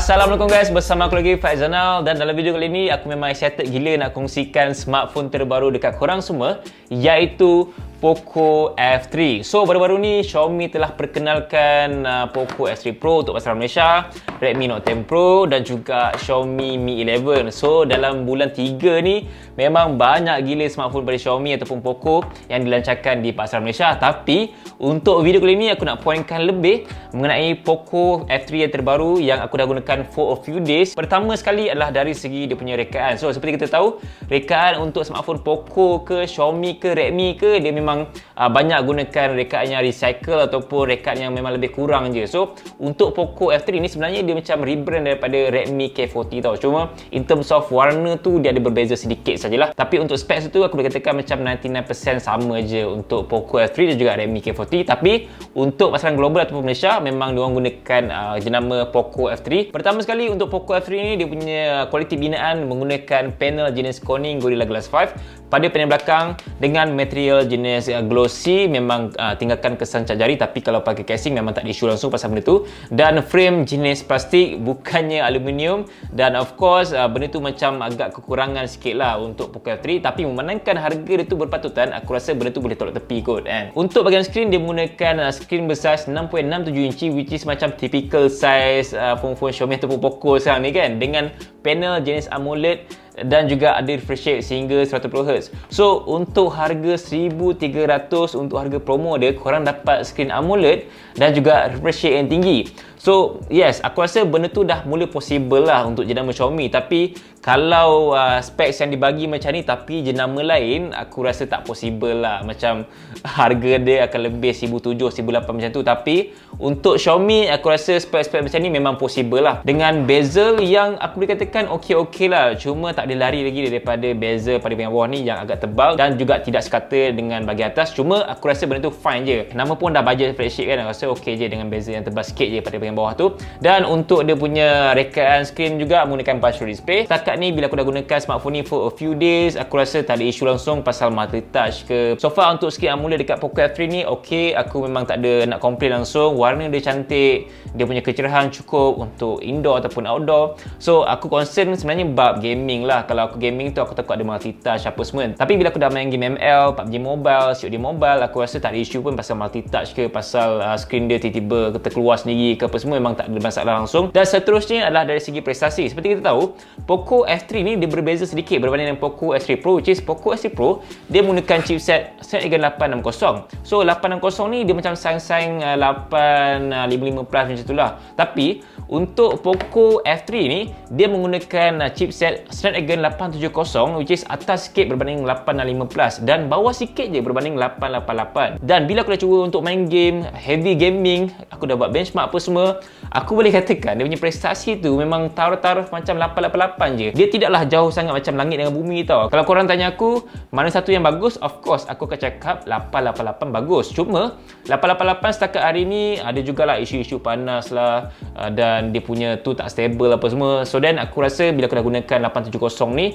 Assalamualaikum guys, bersama aku lagi Faizanal, dan dalam video kali ni aku memang excited gila nak kongsikan smartphone terbaru dekat korang semua, iaitu Poco F3. So baru-baru ni Xiaomi telah perkenalkan Poco F3 Pro untuk pasaran Malaysia, Redmi Note 10 Pro dan juga Xiaomi Mi 11. So dalam bulan 3 ni memang banyak gila smartphone dari Xiaomi ataupun Poco yang dilancarkan di pasaran Malaysia. Tapi untuk video kali ni aku nak pointkan lebih mengenai Poco F3 yang terbaru yang aku dah gunakan for a few days. Pertama sekali adalah dari segi dia punya rekaan. So seperti kita tahu, rekaan untuk smartphone Poco ke Xiaomi ke Redmi ke, dia memang banyak gunakan rekaan yang recycle ataupun rekaan yang memang lebih kurang je. So untuk Poco F3 ni sebenarnya dia macam rebrand daripada Redmi K40 tau. Cuma in terms of warna tu dia ada berbeza sedikit sajalah. Tapi untuk specs tu aku boleh katakan macam 99% sama je untuk Poco F3 dan juga Redmi K40. Tapi untuk pasaran global ataupun Malaysia memang diorang gunakan jenama Poco F3. Pertama sekali untuk Poco F3 ni dia punya kualiti binaan menggunakan panel jenis Corning Gorilla Glass 5 pada panel belakang dengan material jenis glossy. Memang tinggalkan kesan cat jari, tapi kalau pakai casing memang tak ada isu langsung pasal benda tu. Dan frame jenis plastik bukannya aluminium, dan of course benda tu macam agak kekurangan sikit lah untuk Poco F3. Tapi memandangkan harga dia tu berpatutan, aku rasa benda tu boleh tolak tepi kot kan. Untuk bahagian skrin dia menggunakan skrin besar 6.67 inci, which is macam typical size phone-phone Xiaomi ataupun Poco sekarang ni kan, dengan panel jenis AMOLED dan juga ada refresh rate sehingga 120Hz. So untuk harga 1,300 untuk harga promo dia, korang dapat skrin AMOLED dan juga refresh rate yang tinggi. So yes, aku rasa benda tu dah mula possible lah untuk jenama Xiaomi. Tapi kalau specs yang dibagi macam ni tapi jenama lain, aku rasa tak possible lah. Macam harga dia akan lebih 1,700, 1,800 macam tu. Tapi untuk Xiaomi aku rasa spek-spek macam ni memang possible lah. Dengan bezel yang aku boleh katakan okey-okey lah. Cuma tak ada lari lagi daripada bezel pada bahagian bawah ni yang agak tebal dan juga tidak sekata dengan bahagian atas. Cuma aku rasa benda tu fine je. Nama pun dah budget flagship kan, aku rasa okey je dengan bezel yang tebal sikit je pada bahagian bawah tu. Dan untuk dia punya rekaan skrin juga menggunakan partial display. Setakat ni bila aku dah gunakan smartphone ni for a few days, aku rasa tak ada isu langsung pasal multi-touch ke. So far untuk skrin AMOLED dekat Poco F3 ni okey, aku memang tak ada nak complain langsung. Warna dia cantik, dia punya kecerahan cukup untuk indoor ataupun outdoor. So aku concern sebenarnya bab gaming lah. Kalau aku gaming tu aku takut ada multi-touch apa semua. Tapi bila aku dah main game ML, PUBG Mobile, COD Mobile, aku rasa tak ada isu pun pasal multi-touch ke, pasal skrin dia tiba-tiba terkeluar sendiri ke apa semua, memang tak ada masalah langsung. Dan seterusnya adalah dari segi prestasi. Seperti kita tahu, Poco F3 ni dia berbeza sedikit berbanding dengan Poco S3 Pro, which is Poco S3 Pro dia menggunakan chipset Snapdragon 860. So 860 ni dia macam saing-saing 855 Plus macam tu lah. Tapi untuk Poco F3 ni dia menggunakan chipset Snapdragon 870, which is atas sikit berbanding 865 Plus dan bawah sikit je berbanding 888. Dan bila aku dah cuba untuk main game, heavy gaming, aku dah buat benchmark apa semua, aku boleh katakan dia punya prestasi tu memang taruh-taruh macam 888 je. Dia tidaklah jauh sangat macam langit dengan bumi tau. Kalau korang tanya aku mana satu yang bagus, of course aku akan cakap 888 bagus. Cuma 888 setakat hari ni ada jugalah isu-isu panas lah, dan dia punya tu tak stable apa semua. So then aku rasa bila aku dah gunakan 870 ni,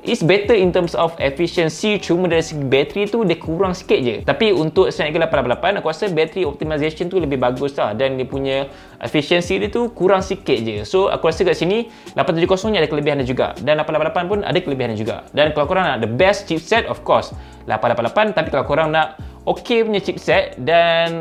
it's better in terms of efficiency. Cuma dari segi bateri tu dia kurang sikit je. Tapi untuk Snapdragon 888 aku rasa battery optimization tu lebih bagus lah, dan dia punya efficiency dia tu kurang sikit je. So aku rasa kat sini 870 ni ada kelebihan dia juga, dan 888 pun ada kelebihan dia juga. Dan kalau korang nak the best chipset, of course 888. Tapi kalau korang nak okey punya chipset dan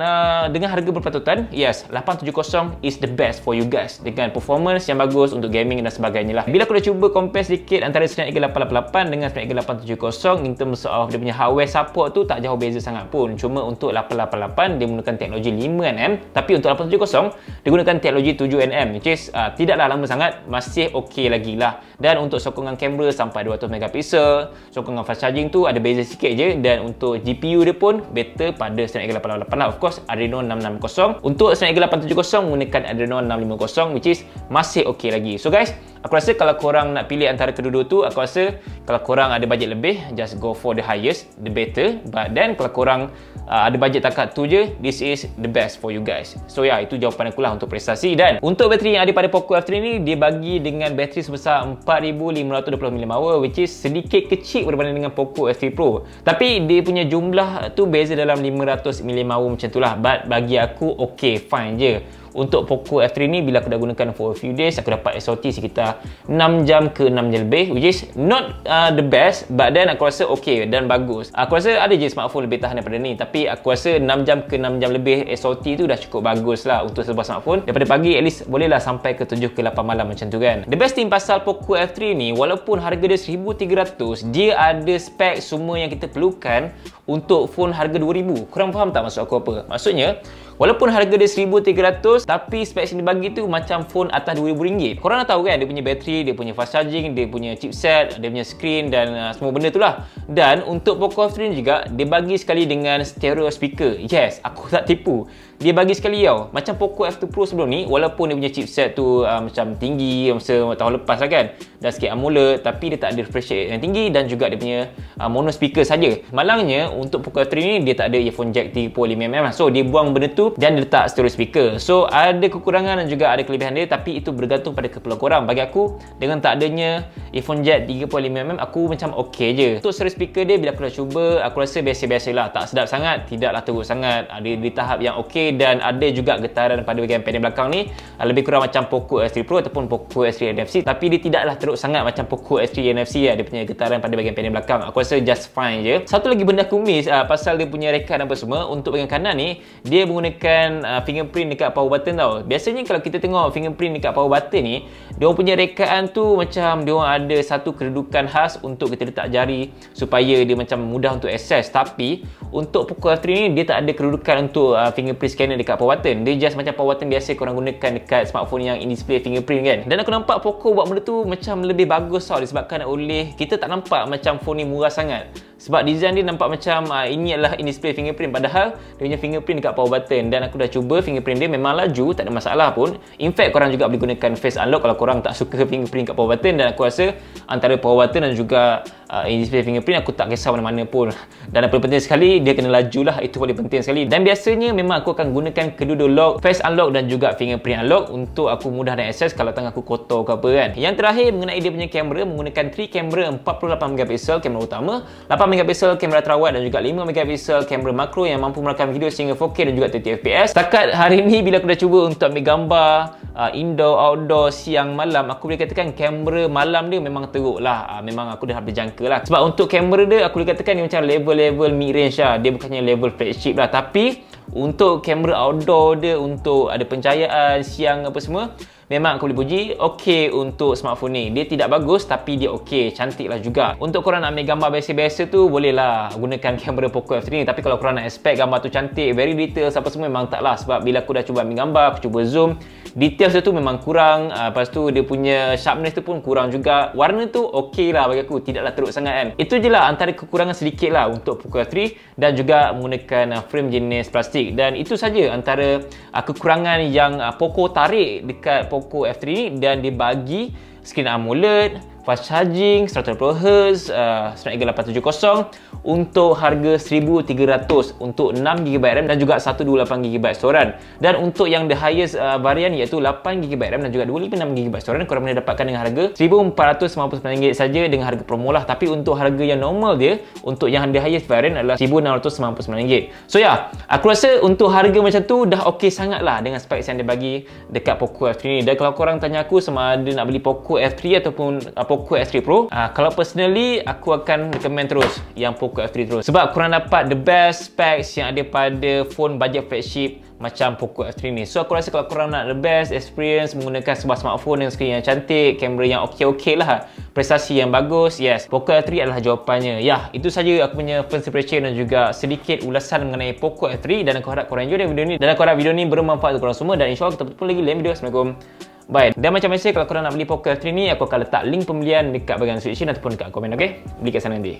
dengan harga berpatutan, yes, 870 is the best for you guys, dengan performance yang bagus untuk gaming dan sebagainya lah. Bila aku dah cuba compare sedikit antara Snapdragon 888 dengan Snapdragon 870 in terms of dia punya hardware support tu, tak jauh beza sangat pun. Cuma untuk 888 dia menggunakan teknologi 5nm, tapi untuk 870 dia gunakan teknologi 7nm, which is tidaklah lama sangat, masih okey lagi lah. Dan untuk sokongan kamera sampai 200 megapiksel, sokongan fast charging tu ada beza sikit je. Dan untuk GPU dia pun better pada Snapdragon 888 lah. Of course Adreno 660. Untuk Snapdragon 870 menggunakan Adreno 650, which is masih okey lagi. So guys, aku rasa kalau korang nak pilih antara kedua-dua tu, aku rasa kalau korang ada bajet lebih, just go for the highest, the better. But then kalau korang ada bajet takat tu je, this is the best for you guys. So ya, itu jawapan aku lah untuk prestasi. Dan untuk bateri yang ada pada Poco F3 ni, dia bagi dengan bateri sebesar 4520 mAh, which is sedikit kecil berbanding dengan Poco F3 Pro. Tapi dia punya jumlah tu beza dalam 500 mAh macam tu lah. But bagi aku okay, fine je. untuk Poco F3 ni bila aku dah gunakan for a few days, aku dapat SOT sekitar 6 jam ke 6 jam lebih, which is not the best, but then aku rasa okay dan bagus. Aku rasa ada je smartphone lebih tahan daripada ni, tapi aku rasa 6 jam ke 6 jam lebih SOT tu dah cukup bagus lah untuk sebuah smartphone. Daripada pagi at least boleh lah sampai ke 7 ke 8 malam macam tu kan. The best thing pasal Poco F3 ni, walaupun harga dia 1300, dia ada spek semua yang kita perlukan untuk phone harga 2000. Korang faham tak maksud aku apa? Maksudnya, walaupun harga dia 1300, tapi spek yang dibagi tu macam phone atas RM2000. Korang dah tahu kan, dia punya bateri, dia punya fast charging, dia punya chipset, dia punya screen dan semua benda tu lah. Dan untuk Poco F3 ni juga, dia bagi sekali dengan stereo speaker. Yes, aku tak tipu. Dia bagi sekali tau. Macam Poco F2 Pro sebelum ni, walaupun dia punya chipset tu macam tinggi masa tahun lepas lah kan, dan sikit AMOLED, tapi dia tak ada refresh rate yang tinggi dan juga dia punya mono speaker saja. Malangnya untuk Poco F3 ni, dia tak ada earphone jack 3.5mm. So dia buang benda tu dan dia letak stereo speaker. So ada kekurangan dan juga ada kelebihan dia, tapi itu bergantung pada kepala korang. Bagi aku, dengan tak adanya earphone jack 3.5mm, aku macam okey je. Untuk stereo speaker dia, bila aku dah cuba, aku rasa biasa-biasa lah. Tak sedap sangat, tidaklah teruk sangat. Ada di tahap yang okey, dan ada juga getaran pada bahagian panel belakang ni lebih kurang macam Poco F3 Pro ataupun Poco F3 NFC, tapi dia tidaklah teruk sangat macam Poco F3 NFC lah. Dia punya getaran pada bahagian panel belakang aku rasa just fine je. Satu lagi benda aku miss pasal dia punya rekat apa semua, untuk bahagian kanan ni dia menggunakan fingerprint dekat power button tau. Biasanya kalau kita tengok fingerprint dekat power button ni, dia punya rekaan tu macam dia ada satu kedudukan khas untuk kita letak jari supaya dia macam mudah untuk access, tapi untuk Poco F3 ni dia tak ada kedudukan untuk fingerprint scanner dekat power button. Dia just macam power button biasa korang gunakan dekat smartphone yang in display fingerprint kan. Dan aku nampak Poco buat benda tu macam lebih bagus tau, disebabkan oleh kita tak nampak macam phone ni murah sangat. Sebab design dia nampak macam ini adalah in display fingerprint, padahal dia punya fingerprint dekat power button. Dan aku dah cuba fingerprint dia, memang laju, tak ada masalah pun. In fact, korang juga boleh gunakan face unlock kalau korang tak suka fingerprint kat power button. Dan aku rasa antara power button dan juga in display fingerprint, aku tak kisah mana-mana pun. Dan yang paling penting sekali, dia kena laju lah, itu paling penting sekali. Dan biasanya memang aku akan gunakan kedua lock, face unlock dan juga fingerprint unlock untuk aku mudah dan akses kalau tangan aku kotor ke apa kan. Yang terakhir mengenai dia punya kamera, menggunakan 3 kamera 48MP kamera utama, 8MP kamera terawat dan juga 5MP kamera makro yang mampu merakam video sehingga 4K dan juga 30fps. Setakat hari ni bila aku dah cuba untuk ambil gambar indoor, outdoor, siang, malam, aku boleh katakan kamera malam dia memang teruk lah. Memang aku dah berjangka lah. Sebab untuk kamera dia, aku boleh katakan dia macam level-level mid-range lah. Dia bukannya level flagship lah. Tapi untuk kamera outdoor dia, untuk ada pencahayaan, siang apa semua, memang aku boleh puji okey untuk smartphone ni. Dia tidak bagus tapi dia okey, cantik lah juga. Untuk korang nak ambil gambar biasa-biasa tu, bolehlah gunakan kamera Poco F3 ni. Tapi kalau korang nak expect gambar tu cantik, very detail apa semua, memang tak lah. Sebab bila aku dah cuba ambil gambar, aku cuba zoom, details dia tu memang kurang. Lepas tu dia punya sharpness tu pun kurang juga. Warna tu okey lah bagi aku, tidaklah teruk sangat kan. Itu je lah antara kekurangan sedikit lah untuk Poco F3, dan juga menggunakan frame jenis plastik. Dan itu saja antara kekurangan yang Poco tarik dekat Poco F3 ni. Dan dia bagi screen AMOLED, fast charging, 120Hz, Snapdragon 870 untuk harga 1300 untuk 6GB RAM dan juga 128GB storan. Dan untuk yang the highest varian iaitu 8GB RAM dan juga 256GB storan, korang boleh dapatkan dengan harga RM1499 saja dengan harga promo lah. Tapi untuk harga yang normal dia, untuk yang the highest varian adalah RM1699. So ya, aku rasa untuk harga macam tu dah okey sangat lah dengan specs yang dia bagi dekat Poco F3 ni. Dan kalau korang tanya aku sama ada nak beli Poco F3 ataupun Poco F3 Pro, kalau personally aku akan recommend terus yang Poco F3 terus, sebab korang dapat the best specs yang ada pada phone budget flagship macam Poco F3 ni. So aku rasa kalau korang nak the best experience menggunakan sebuah smartphone yang screen yang cantik, kamera yang okey-okey lah, prestasi yang bagus, yes, Poco F3 adalah jawapannya. Ya, itu saja aku punya first impression dan juga sedikit ulasan mengenai Poco F3. Dan aku harap korang enjoy video ni, dan aku harap video ni bermanfaat untuk korang semua. Dan insyaAllah kita bertemu lagi lain video. Assalamualaikum. Bye. Dan macam biasa, kalau korang nak beli Poco F3 ni, aku akan letak link pembelian dekat bahagian description ataupun dekat komen, okey? Beli kat sana nanti.